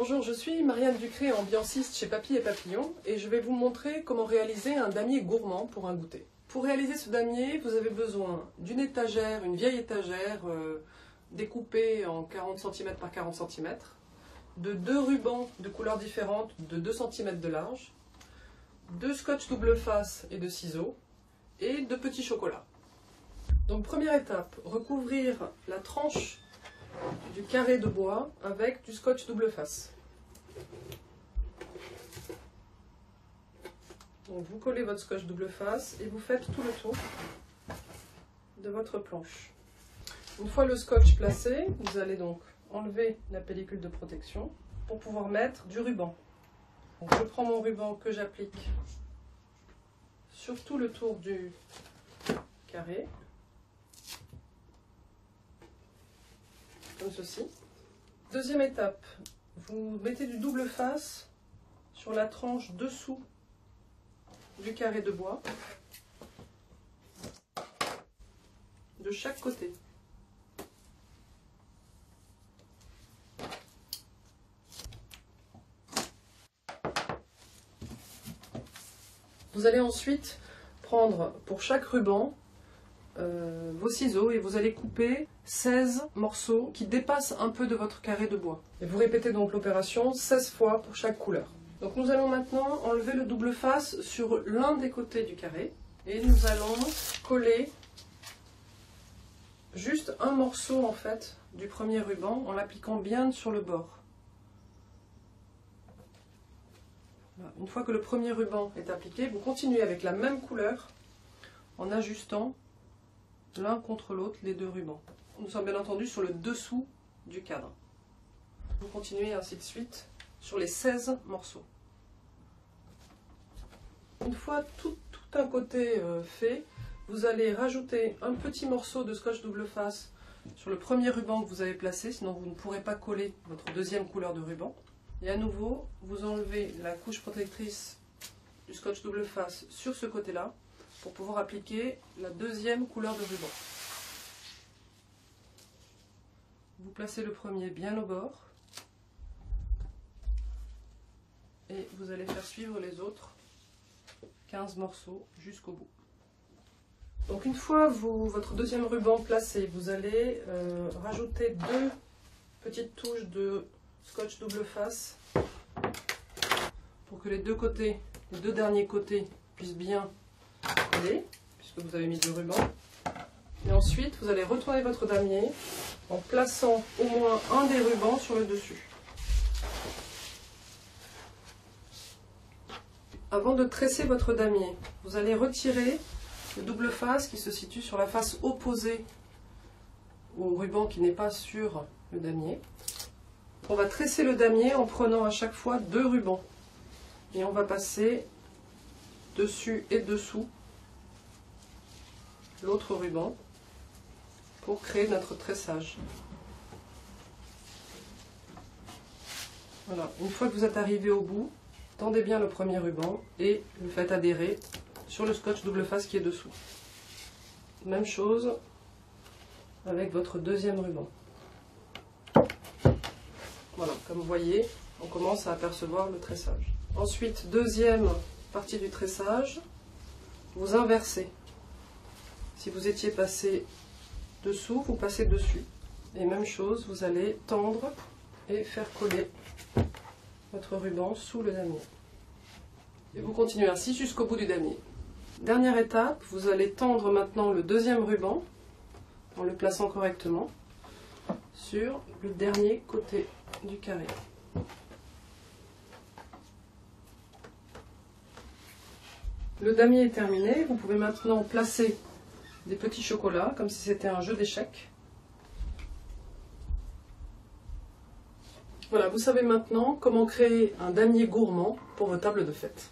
Bonjour, je suis Marianne Ducré, ambianciste chez Papy et Papillon, et je vais vous montrer comment réaliser un damier gourmand pour un goûter. Pour réaliser ce damier, vous avez besoin d'une étagère, une vieille étagère découpée en 40 cm par 40 cm, de 2 rubans de couleurs différentes de 2 cm de large, 2 scotch double face et de ciseaux, et 2 petits chocolats. Donc première étape, recouvrir la tranche du carré de bois avec du scotch double face. Donc vous collez votre scotch double face et vous faites tout le tour de votre planche. Une fois le scotch placé, vous allez donc enlever la pellicule de protection pour pouvoir mettre du ruban. Donc je prends mon ruban que j'applique sur tout le tour du carré, comme ceci. Deuxième étape, vous mettez du double face sur la tranche dessous du carré de bois, de chaque côté. Vous allez ensuite prendre pour chaque ruban vos ciseaux et vous allez couper 16 morceaux qui dépassent un peu de votre carré de bois. Et vous répétez donc l'opération 16 fois pour chaque couleur. Donc nous allons maintenant enlever le double face sur l'un des côtés du carré et nous allons coller juste un morceau en fait du premier ruban en l'appliquant bien sur le bord. Voilà. Une fois que le premier ruban est appliqué, vous continuez avec la même couleur en ajustant l'un contre l'autre les deux rubans. Nous sommes bien entendu sur le dessous du cadre. Vous continuez ainsi de suite sur les 16 morceaux. Une fois tout un côté fait, vous allez rajouter un petit morceau de scotch double face sur le premier ruban que vous avez placé, sinon vous ne pourrez pas coller votre deuxième couleur de ruban. Et à nouveau, vous enlevez la couche protectrice du scotch double face sur ce côté-là pour pouvoir appliquer la deuxième couleur de ruban. Vous placez le premier bien au bord et vous allez faire suivre les autres 15 morceaux jusqu'au bout. Donc une fois votre deuxième ruban placé, vous allez rajouter 2 petites touches de scotch double face pour que les deux côtés, les deux derniers côtés puissent bien coller, puisque vous avez mis 2 rubans. Et ensuite, vous allez retourner votre damier en plaçant au moins un des rubans sur le dessus. Avant de tresser votre damier, vous allez retirer le double face qui se situe sur la face opposée au ruban qui n'est pas sur le damier. On va tresser le damier en prenant à chaque fois 2 rubans. Et on va passer dessus et dessous l'autre ruban pour créer notre tressage. Voilà, une fois que vous êtes arrivé au bout, tendez bien le premier ruban et le faites adhérer sur le scotch double face qui est dessous. Même chose avec votre deuxième ruban. Voilà, comme vous voyez, on commence à apercevoir le tressage. Ensuite, deuxième partie du tressage, vous inversez. Si vous étiez passé dessous, vous passez dessus. Et même chose, vous allez tendre et faire coller votre ruban sous le damier. Et vous continuez ainsi jusqu'au bout du damier. Dernière étape, vous allez tendre maintenant le deuxième ruban en le plaçant correctement sur le dernier côté du carré. Le damier est terminé, vous pouvez maintenant placer des petits chocolats comme si c'était un jeu d'échecs. Voilà, vous savez maintenant comment créer un damier gourmand pour vos tables de fête.